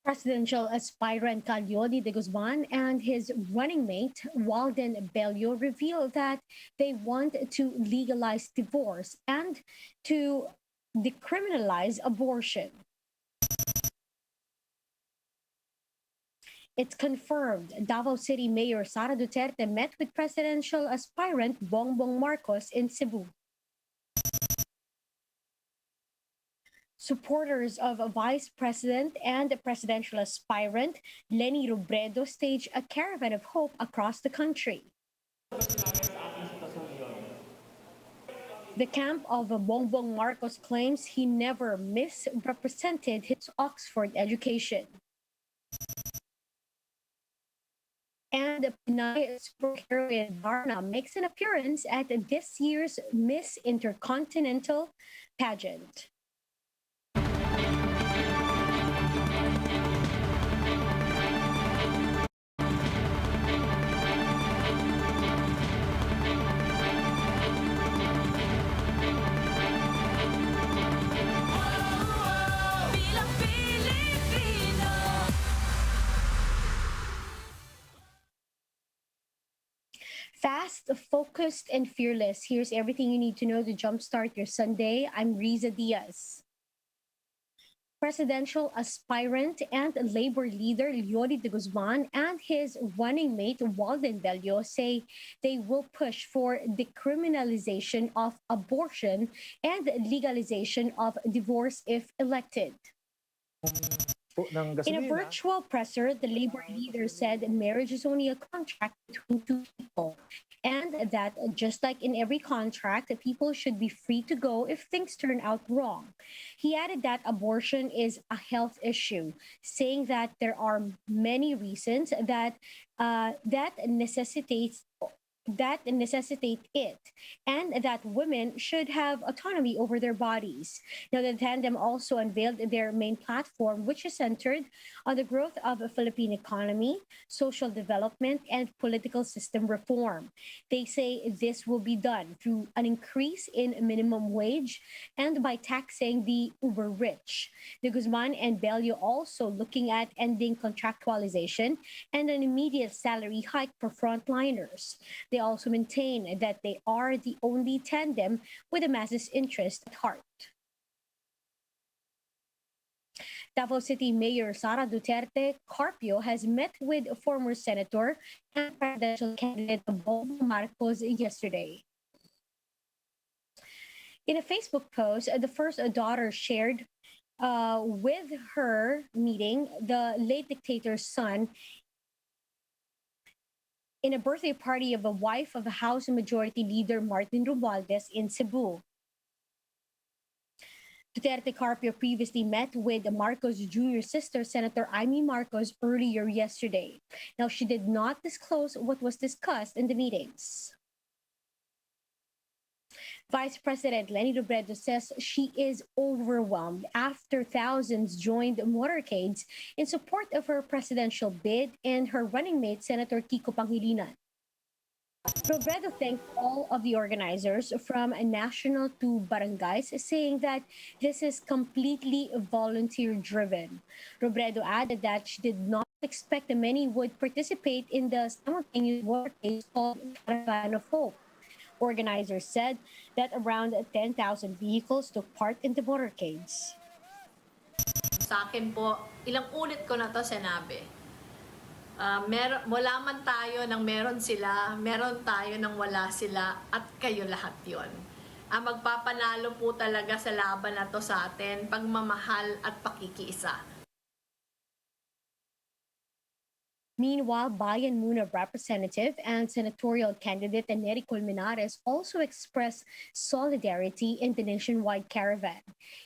Presidential aspirant Calyodi de Guzman and his running mate Walden Bello revealed that they want to legalize divorce and to decriminalize abortion. It's confirmed Davao City Mayor Sara Duterte met with presidential aspirant Bongbong Marcos in Cebu. Supporters of a vice president and a presidential aspirant, Leni Robredo, staged a caravan of hope across the country. The camp of Bongbong Marcos claims he never misrepresented his Oxford education. And Pinay superheroine Varna makes an appearance at this year's Miss Intercontinental pageant. Fast, focused, and fearless. Here's everything you need to know to jumpstart your Sunday. I'm Riza Diaz. Presidential aspirant and labor leader Leody de Guzman and his running mate Walden Bello say they will push for decriminalization of abortion and legalization of divorce if elected. In a virtual presser, the labor leader said marriage is only a contract between two people, and that just like in every contract, people should be free to go if things turn out wrong. He added that abortion is a health issue, saying that there are many reasons that necessitate it, and that women should have autonomy over their bodies. Now, the tandem also unveiled their main platform, which is centered on the growth of the Philippine economy, social development, and political system reform. They say this will be done through an increase in minimum wage and by taxing the uber rich. The Guzman and Bello also looking at ending contractualization and an immediate salary hike for frontliners. They also maintain that they are the only tandem with the masses' interest at heart. Davao City Mayor Sara Duterte Carpio has met with former senator and presidential candidate Bongbong Marcos yesterday. In a Facebook post, the first daughter shared with her meeting the late dictator's son in a birthday party of a wife of House Majority Leader Martin Romualdez in Cebu. Duterte Carpio previously met with Marcos Jr.'s sister, Senator Imee Marcos, earlier yesterday. Now, she did not disclose what was discussed in the meetings. Vice President Leni Robredo says she is overwhelmed after thousands joined motorcades in support of her presidential bid and her running mate, Senator Kiko Pangilinan. Robredo thanked all of the organizers from national to barangays, saying that this is completely volunteer driven. Robredo added that she did not expect that many would participate in the simultaneous motorcade called Caravan of Hope. Organizers said that around 10,000 vehicles took part in the motorcades. Sa akin po, ilang ulit ko na to sinabi. Wala man tayo ng meron sila, meron tayo ng wala sila, at kayo lahat yon. Ang magpapanalo po talaga sa laban na to sa atin, pagmamahal at pakikiisa. Meanwhile, Bayan Muna representative and senatorial candidate Nery Colmenares also expressed solidarity in the nationwide caravan.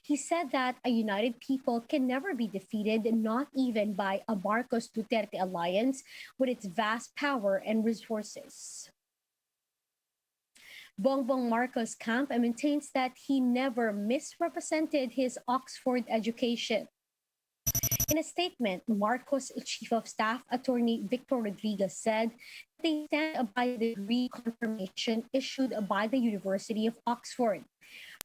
He said that a united people can never be defeated, not even by a Marcos Duterte alliance with its vast power and resources. Bongbong Marcos' camp maintains that he never misrepresented his Oxford education. In a statement, Marcos' Chief of Staff, Attorney Victor Rodriguez, said they stand by the degree confirmation issued by the University of Oxford.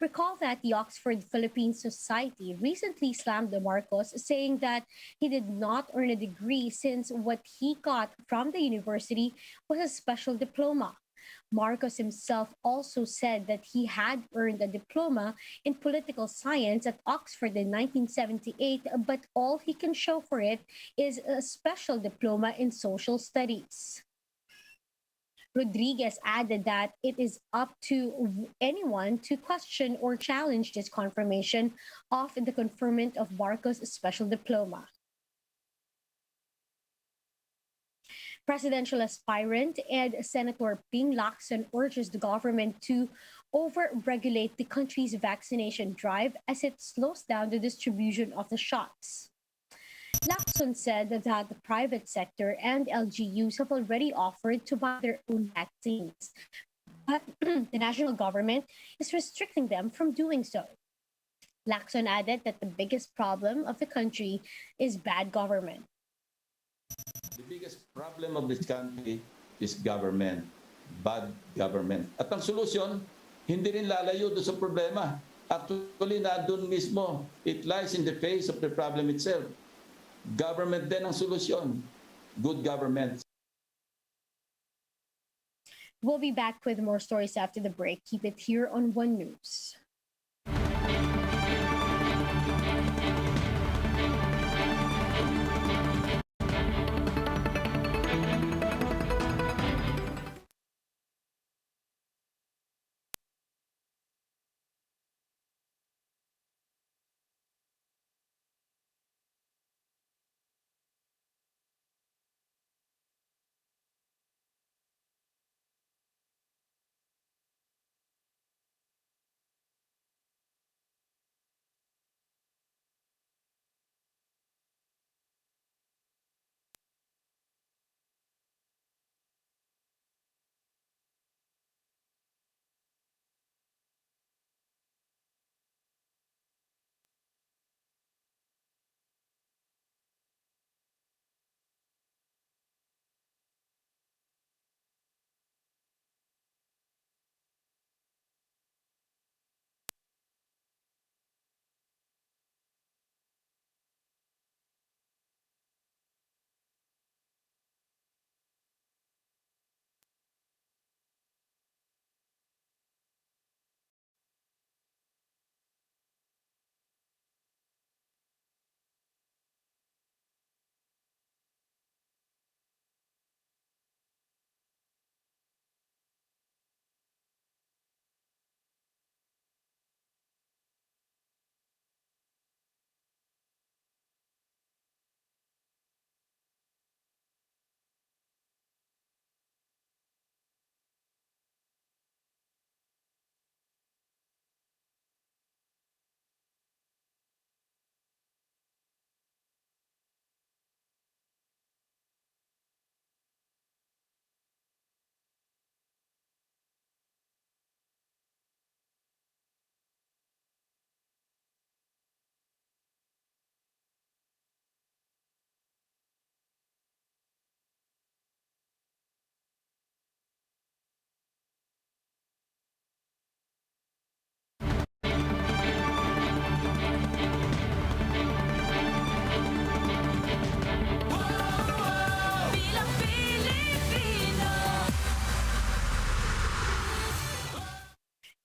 Recall that the Oxford Philippine Society recently slammed the Marcos, saying that he did not earn a degree since what he got from the university was a special diploma. Marcos himself also said that he had earned a diploma in political science at Oxford in 1978, but all he can show for it is a special diploma in social studies. Rodriguez added that it is up to anyone to question or challenge this confirmation of the conferment of Marcos' special diploma. Presidential aspirant and Senator Ping Lacson urges the government to over-regulate the country's vaccination drive as it slows down the distribution of the shots. Lacson said that the private sector and LGUs have already offered to buy their own vaccines, but the national government is restricting them from doing so. Lacson added that the biggest problem of the country is bad government. The biggest problem of this country is government, bad government. At ang solusyon, hindi rin lalayo doon sa problema. Actually, nandun mismo. It lies in the face of the problem itself. Government din ang solusyon. Good government. We'll be back with more stories after the break. Keep it here on One News.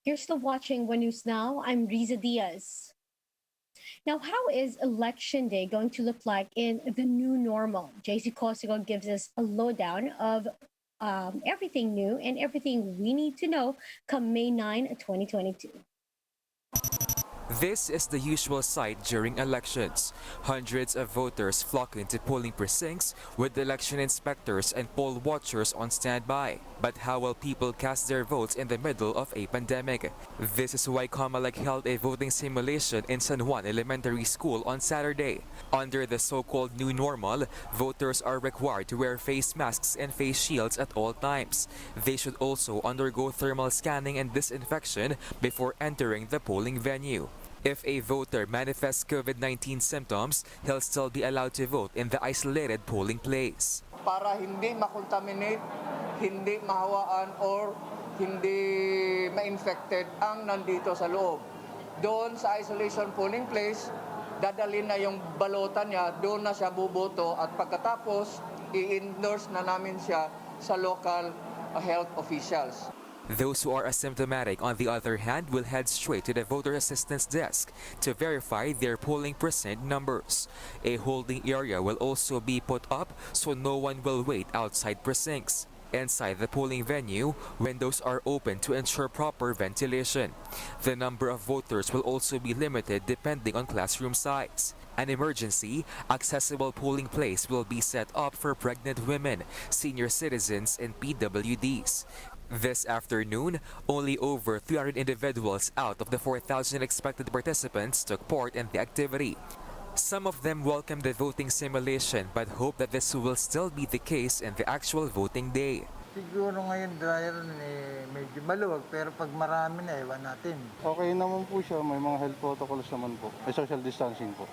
You're still watching One News Now. I'm Riza Diaz. Now, how is Election Day going to look like in the new normal? JC Cosigo gives us a lowdown of everything new and everything we need to know come May 9, 2022. This is the usual sight during elections. Hundreds of voters flock into polling precincts with election inspectors and poll watchers on standby. But how will people cast their votes in the middle of a pandemic? This is why Comelec held a voting simulation in San Juan Elementary School on Saturday. Under the so-called new normal, voters are required to wear face masks and face shields at all times. They should also undergo thermal scanning and disinfection before entering the polling venue. If a voter manifests COVID-19 symptoms, he'll still be allowed to vote in the isolated polling place. Para hindi makontaminate, hindi mahawaan or hindi ma-infected ang nandito sa loob. Doon sa isolation polling place, dadalhin na yung balotan niya, doon na siya buboto at pagkatapos i-endorse na namin siya sa local health officials. Those who are asymptomatic, on the other hand, will head straight to the voter assistance desk to verify their polling percent numbers. A holding area will also be put up so no one will wait outside precincts. Inside the polling venue, windows are open to ensure proper ventilation. The number of voters will also be limited depending on classroom size. An emergency, accessible polling place will be set up for pregnant women, senior citizens, and PWDs. This afternoon, only over 300 individuals out of the 4,000 expected participants took part in the activity. Some of them welcomed the voting simulation but hope that this will still be the case in the actual voting day. Siguro ngayon dryer medyo maluwag pero pag marami na ewan natin. Okay naman po siya, may mga health protocols naman po, may social distancing po.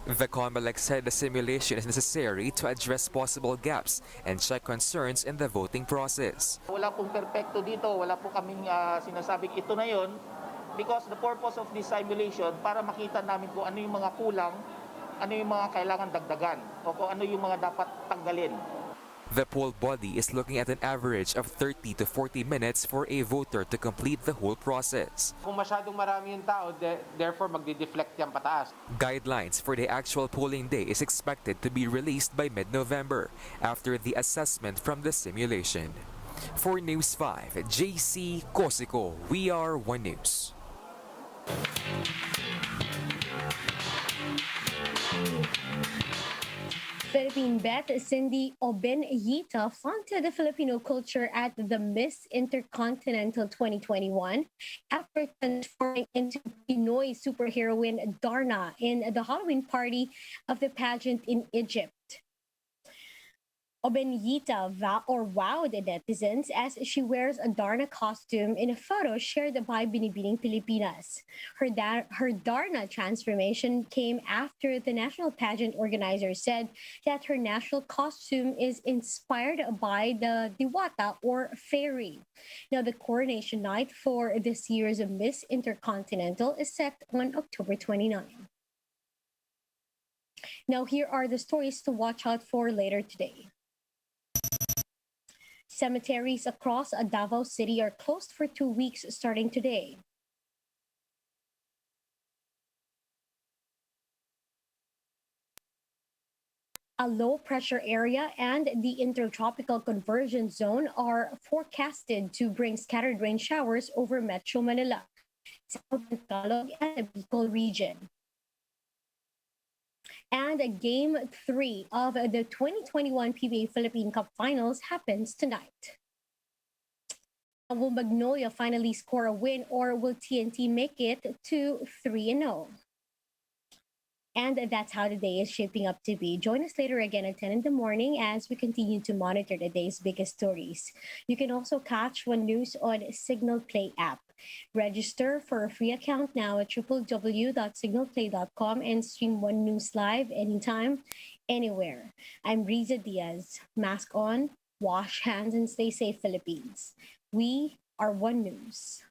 The COMELEC said the simulation is necessary to address possible gaps and check concerns in the voting process. Wala pong perpekto dito, wala po kaming sinasabing ito na yon because the purpose of this simulation para makita namin kung ano yung mga kulang, ano yung mga kailangan dagdagan o kung ano yung mga dapat tanggalin. The poll body is looking at an average of 30 to 40 minutes for a voter to complete the whole process. Kung masyadong marami yung tao, therefore magdi-deflect yan pataas. Guidelines for the actual polling day is expected to be released by mid-November after the assessment from the simulation. For News 5, JC Cosico, We Are One News. Philippine Beth Cindy Obenyita flaunted the Filipino culture at the Miss Intercontinental 2021 after transforming into Pinoy superheroine Darna in the Halloween party of the pageant in Egypt. Obenyita wowed netizens as she wears a Darna costume in a photo shared by Binibining Pilipinas. Her Darna transformation came after the national pageant organizer said that her national costume is inspired by the Diwata or fairy. Now, the coronation night for this year's Miss Intercontinental is set on October 29. Now, here are the stories to watch out for later today. Cemeteries across Davao City are closed for 2 weeks starting today. A low-pressure area and the intertropical convergence zone are forecasted to bring scattered rain showers over Metro Manila, Southern Tagalog, and the Bicol region. And Game 3 of the 2021 PBA Philippine Cup Finals happens tonight. Will Magnolia finally score a win, or will TNT make it to 3-0? And that's how the day is shaping up to be. Join us later again at 10 in the morning as we continue to monitor the day's biggest stories. You can also catch One News on Signal Play app. Register for a free account now at www.signalplay.com and stream One News live anytime, anywhere. I'm Riza Diaz. Mask on, wash hands, and stay safe, Philippines. We are One News.